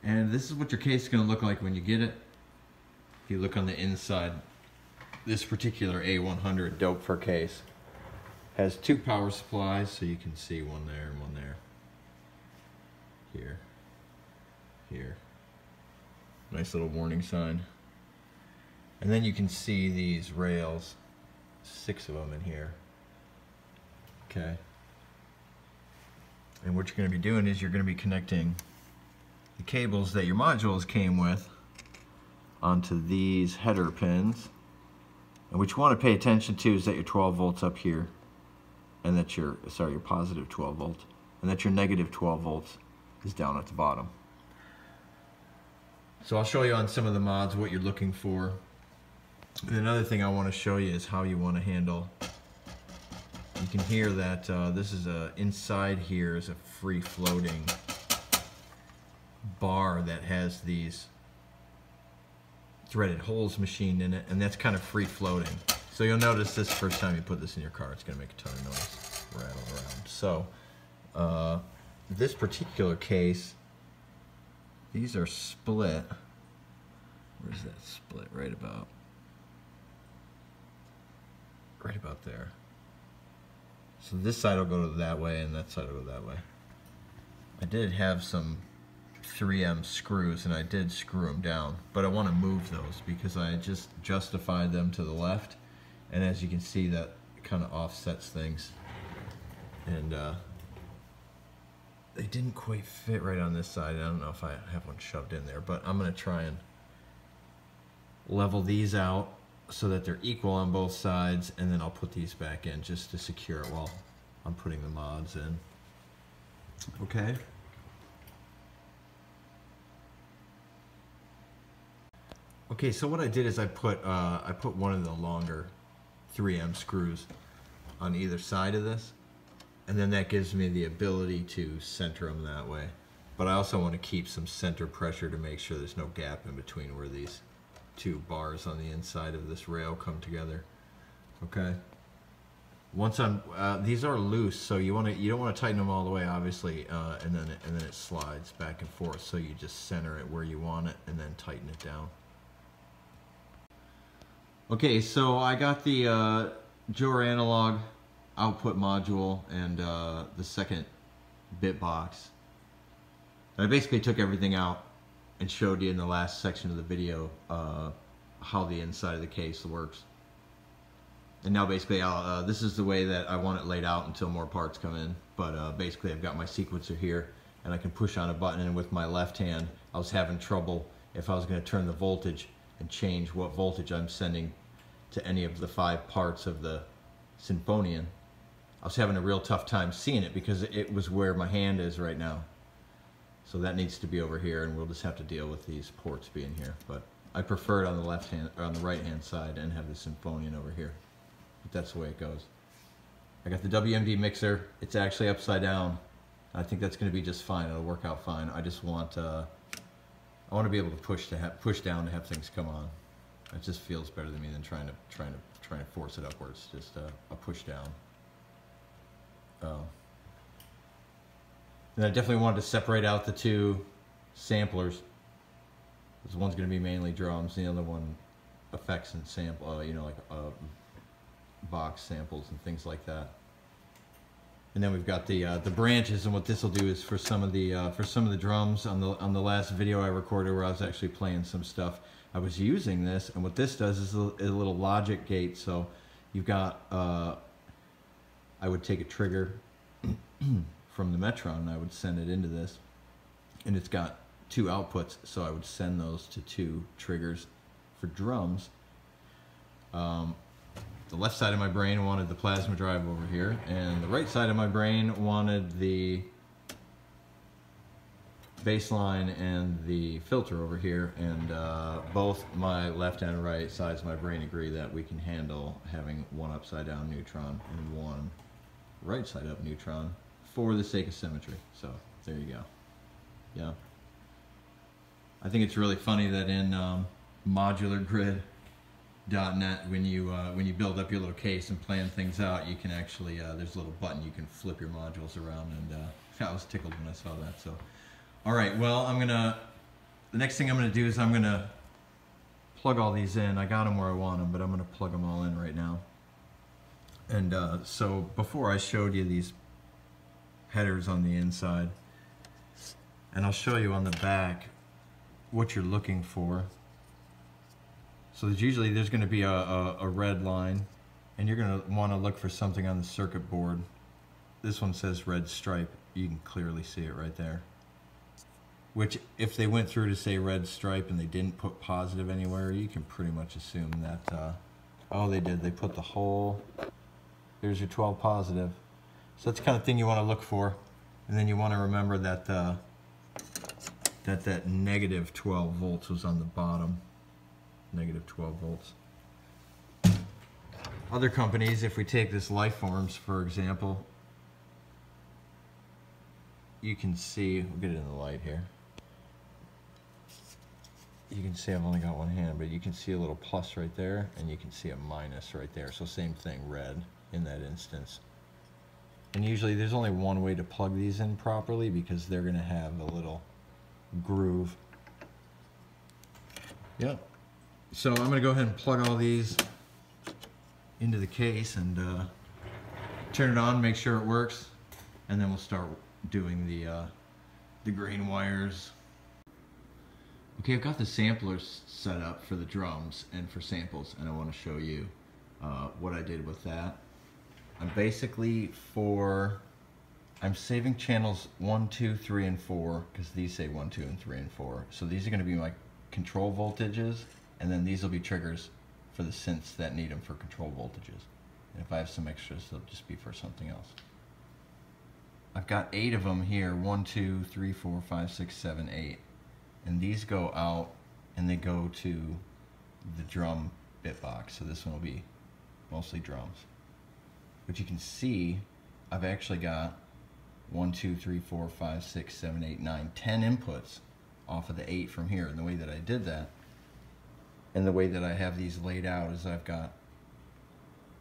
And this is what your case is going to look like when you get it. If you look on the inside, this particular A100 Doepfer case has 2 power supplies, so you can see one there and one there. Here. Here. Nice little warning sign. And then you can see these rails, 6 of them in here. Okay. And what you're going to be doing is you're going to be connecting the cables that your modules came with onto these header pins. And what you want to pay attention to is that your 12 volts up here, and that your positive 12 volts, and that your negative 12 volts is down at the bottom. So I'll show you on some of the mods what you're looking for. And another thing I want to show you is how you want to handle. You can hear that this is inside here is a free floating bar that has these threaded holes machined in it, and that's kind of free floating. So you'll notice this first time you put this in your car, it's going to make a ton of noise, rattle around. So this particular case, these are split. Where's that split? Right about there. So this side will go that way and that side will go that way. I did have some 3M screws and I did screw them down, but I want to move those because I just justified them to the left, and as you can see that kind of offsets things, and they didn't quite fit right on this side. I don't know if I have one shoved in there, but I'm going to try and level these out so that they're equal on both sides, and then I'll put these back in just to secure it while I'm putting the mods in. Okay. Okay, so what I did is I put one of the longer 3M screws on either side of this, and then that gives me the ability to center them that way. But I also want to keep some center pressure to make sure there's no gap in between where these 2 bars on the inside of this rail come together. Okay. Once I'm these are loose, so you don't want to tighten them all the way, obviously, and then it slides back and forth. So you just center it where you want it and then tighten it down. Okay, so I got the Doepfer analog output module and the second bit box. I basically took everything out and showed you in the last section of the video how the inside of the case works. And now basically this is the way that I want it laid out until more parts come in. But basically I've got my sequencer here, and I can push on a button, and with my left hand I was having trouble if I was going to turn the voltage and change what voltage I'm sending to any of the 5 parts of the Symphonian. I was having a real tough time seeing it because it was where my hand is right now. So that needs to be over here, and we'll just have to deal with these ports being here. But I prefer it on the left hand or on the right hand side and have the Symphonian over here. But that's the way it goes. I got the WMD mixer. It's actually upside down. I think that's going to be just fine. It'll work out fine. I just want I want to be able to push down to have things come on. It just feels better than me than trying to force it upwards. Just a push down. And I definitely wanted to separate out the 2 samplers. This one's going to be mainly drums, the other one effects and sample, you know, like box samples and things like that. And then we've got the branches, and what this will do is for some of the drums on the last video I recorded where I was actually playing some stuff, I was using this, and what this does is a little logic gate. So you've got I would take a trigger from the Metron and I would send it into this, and it's got 2 outputs, so I would send those to 2 triggers for drums. The left side of my brain wanted the plasma drive over here, and the right side of my brain wanted the bass line and the filter over here, and both my left and right sides of my brain agree that we can handle having one upside down neutron and one right side up neutron for the sake of symmetry. So there you go. Yeah. I think it's really funny that in modulargrid.net, when you build up your little case and plan things out, you can actually there's a little button you can flip your modules around, and I was tickled when I saw that. So, all right, well, I'm gonna the next thing I'm going to do is I'm going to plug all these in. I got them where I want them, but I'm going to plug them all in right now. And so before I showed you these headers on the inside, and I'll show you on the back what you're looking for. So there's going to be a red line, and you're going to want to look for something on the circuit board. This one says red stripe. You can clearly see it right there. Which, if they went through to say red stripe and they didn't put positive anywhere, you can pretty much assume that, oh, they did. They put the whole, here's your 12 positive. So that's the kind of thing you want to look for. And then you want to remember that that negative 12 volts was on the bottom. Negative 12 volts. Other companies, if we take this Lifeforms, for example, you can see, we'll get it in the light here. You can see I've only got one hand, but you can see a little plus right there, and you can see a minus right there. So same thing, red in that instance. And usually there's only one way to plug these in properly, because they're going to have a little groove. Yep. So I'm going to go ahead and plug all these into the case and turn it on, make sure it works, and then we'll start doing the grain wires. Okay, I've got the samplers set up for the drums and for samples, and I want to show you what I did with that. I'm basically I'm saving channels 1, 2, 3, and 4, because these say 1, 2, and 3, and 4. So these are going to be my control voltages, and then these will be triggers for the synths that need them for control voltages. And if I have some extras, they'll just be for something else. I've got 8 of them here, 1, 2, 3, 4, 5, 6, 7, 8. And these go out and they go to the drum bit box. So this one will be mostly drums. But you can see I've actually got 1, 2, 3, 4, 5, 6, 7, 8, 9, 10 inputs off of the 8 from here. And the way that I did that, and the way that I have these laid out, is I've got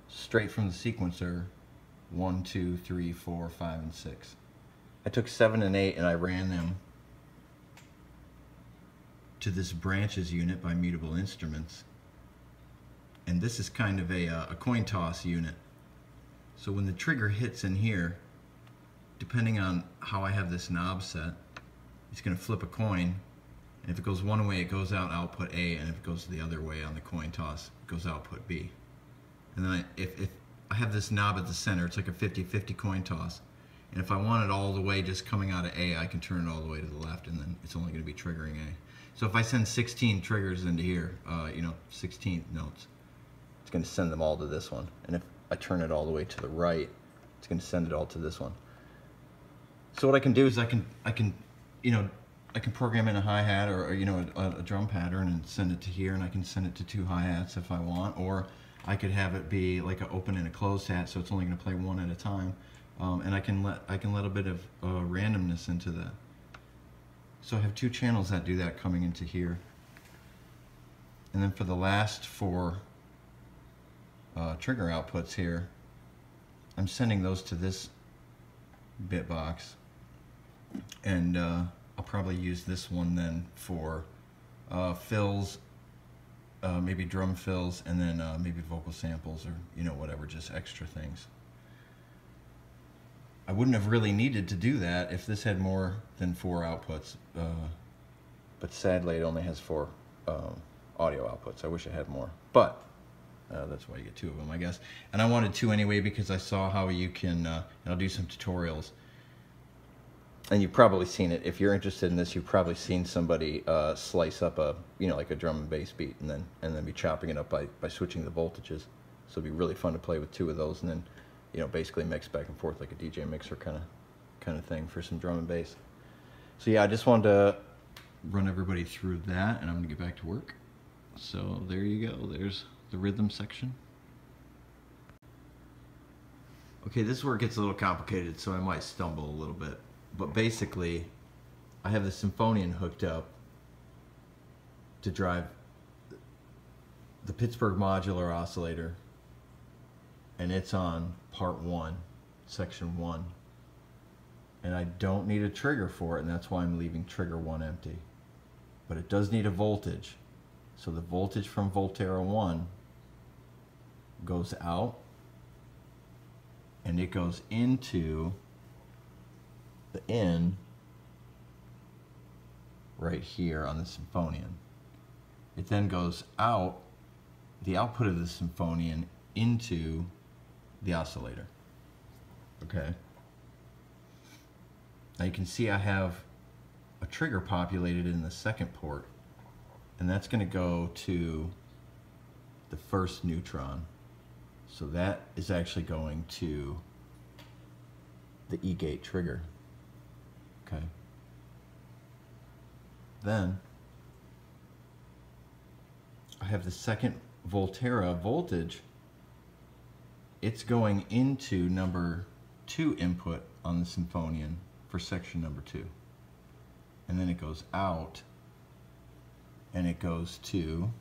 straight from the sequencer 1, 2, 3, 4, 5, and 6. I took 7 and 8 and I ran them to this branches unit by Mutable Instruments. And this is kind of a coin toss unit. So when the trigger hits in here, depending on how I have this knob set, it's going to flip a coin. And if it goes one way, it goes out output A, and if it goes the other way on the coin toss, it goes output B. And then if I have this knob at the center, it's like a 50-50 coin toss. And if I want it all the way just coming out of A, I can turn it all the way to the left, and then it's only going to be triggering A. So if I send 16 triggers into here, 16 notes, it's going to send them all to this one. And if I turn it all the way to the right, it's going to send it all to this one. So what I can do is I can program in a hi-hat or a drum pattern and send it to here, and I can send it to 2 hi-hats if I want, or I could have it be like an open and a closed hat, so it's only going to play one at a time, and I can let a bit of randomness into that. So I have 2 channels that do that coming into here, and then for the last 4 trigger outputs here, I'm sending those to this bit box, and I'll probably use this one then for fills, maybe drum fills, and then maybe vocal samples, or whatever, just extra things. I wouldn't have really needed to do that if this had more than 4 outputs, but sadly it only has 4 audio outputs. I wish I had more, but that's why you get 2 of them, I guess. And I wanted 2 anyway because I saw how you can, and I'll do some tutorials. And you've probably seen it. If you're interested in this, you've probably seen somebody slice up a, like a drum and bass beat, and then be chopping it up by switching the voltages. So it'd be really fun to play with 2 of those, and then, basically mix back and forth like a DJ mixer kind of thing for some drum and bass. So yeah, I just wanted to run everybody through that, and I'm gonna get back to work. So there you go. There's the rhythm section. Okay, this is where it gets a little complicated, so I might stumble a little bit. But basically, I have the Symphonian hooked up to drive the Pittsburgh Modular oscillator, and it's on part 1, section 1. And I don't need a trigger for it, and that's why I'm leaving trigger 1 empty. but it does need a voltage. So the voltage from Doepfer A-1 goes out and it goes into the in right here on the Symphonian. It then goes out, the output of the Symphonian, into the oscillator. Okay. Now you can see I have a trigger populated in the second port, and that's going to go to the first neutron. So that is actually going to the E-gate trigger. Okay. Then I have the second Doepfer voltage. It's going into number 2 input on the Symphonian for section number 2. And then it goes out and it goes to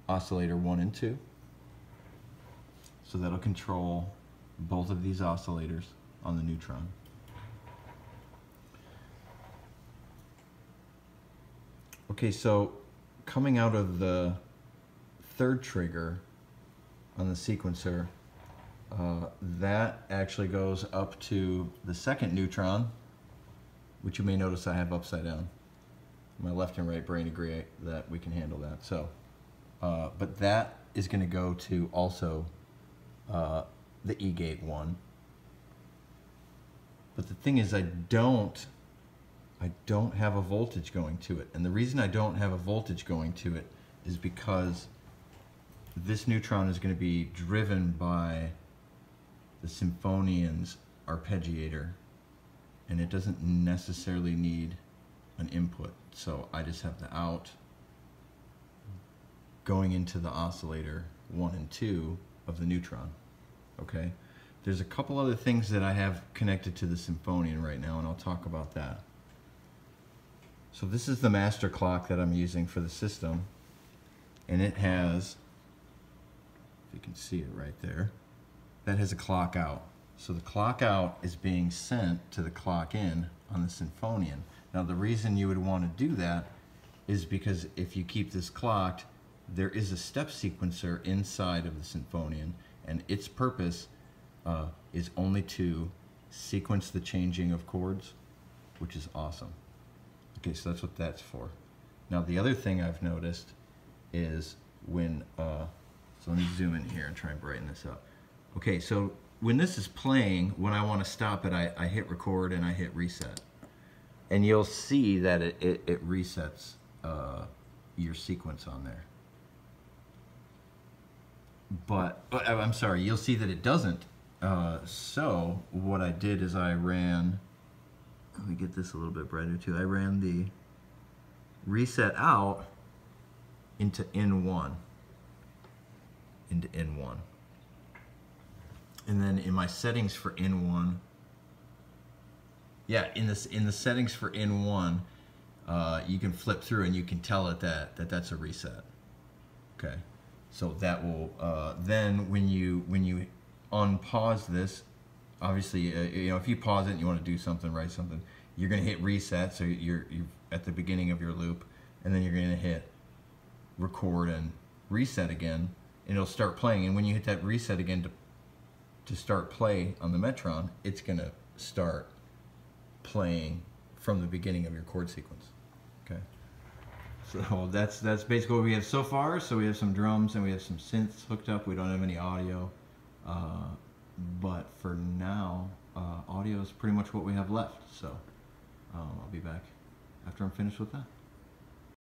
oscillator 1 and 2. So that'll control both of these oscillators on the neutron. Okay, so coming out of the third trigger on the sequencer, that actually goes up to the second neutron, which you may notice I have upside down. My left and right brain agree that we can handle that. So, but that is going to go to also the E-gate 1. But the thing is, I don't have a voltage going to it. And the reason I don't have a voltage going to it is because this neutron is going to be driven by the Symphonian's arpeggiator, and it doesn't necessarily need an input. So I just have the out going into the oscillator 1 and 2 of the neutron. Okay? There's a couple other things that I have connected to the Symphonian right now, and I'll talk about that. So this is the master clock that I'm using for the system, and it has, if you can see it right there, that has a clock out. So the clock out is being sent to the clock in on the Symphonian. Now the reason you would want to do that is because if you keep this clocked, there is a step sequencer inside of the Symphonian, and its purpose is only to sequence the changing of chords, which is awesome. Okay, so that's what that's for. Now the other thing I've noticed is when, so let me zoom in here and try and brighten this up. Okay, so when this is playing, when I want to stop it, I hit record and I hit reset. And you'll see that it resets your sequence on there. But, I'm sorry, you'll see that it doesn't. So what I did is I ran, let me get this a little bit brighter too. I ran the reset out into N1. Into N1. And then in my settings for N1, yeah, in the settings for N1, you can flip through and you can tell it that's a reset. Okay, so that will then when you unpause this, obviously you know, if you pause it and you want to do something, write something, you're going to hit reset. So you're at the beginning of your loop, and then you're going to hit record and reset again, and it'll start playing. And when you hit that reset again to start play on the Metron, it's going to start playing from the beginning of your chord sequence. Okay, so that's basically what we have so far. So we have some drums and we have some synths hooked up. We don't have any audio, but for now, audio is pretty much what we have left. So I'll be back after I'm finished with that.